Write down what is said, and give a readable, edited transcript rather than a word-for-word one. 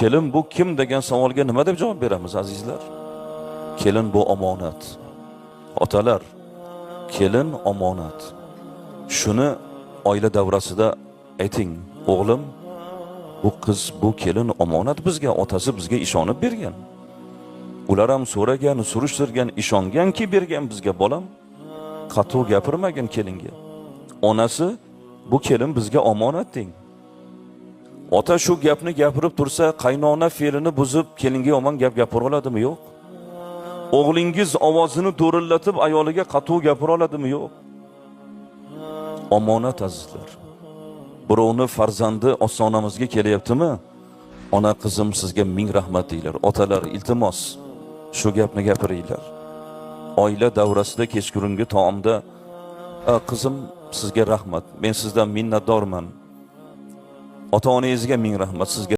kelin bu kim degan savolga nima deb javob beramiz azizlar? Kelin bu omonat. Otalar, kelin omonat. Shuni oila davrasida ayting, o'g'lim, bu qiz, bu kelin omonat bizga, otasi bizga ishonib bergan. Ular ham so'ragan, surishtirgan, ishonganki bergan bizga bolam. Qattiq gapirmagan kelinga. Onasi, bu kelin bizga omonat deng. Ota shu gapni gapirib tursa, qaynona fe'lini buzib kelinga yomon gap gapira oladimi? Yo'q. O'g'lingiz ovozini do'rillatib ayoliga qattiq gapira oladimi? Yo'q. Omonat azizlar. Birovni farzandi ostonamizga kelyaptimi? Ona qizim sizga ming rahmat deylar. Otalar, iltimos shu gapni gapiringlar. Oila davrasida kechqurungi taomda qizim sizga rahmat. Men sizdan minnatdorman. Ota-onangizga ming rahmat. Sizga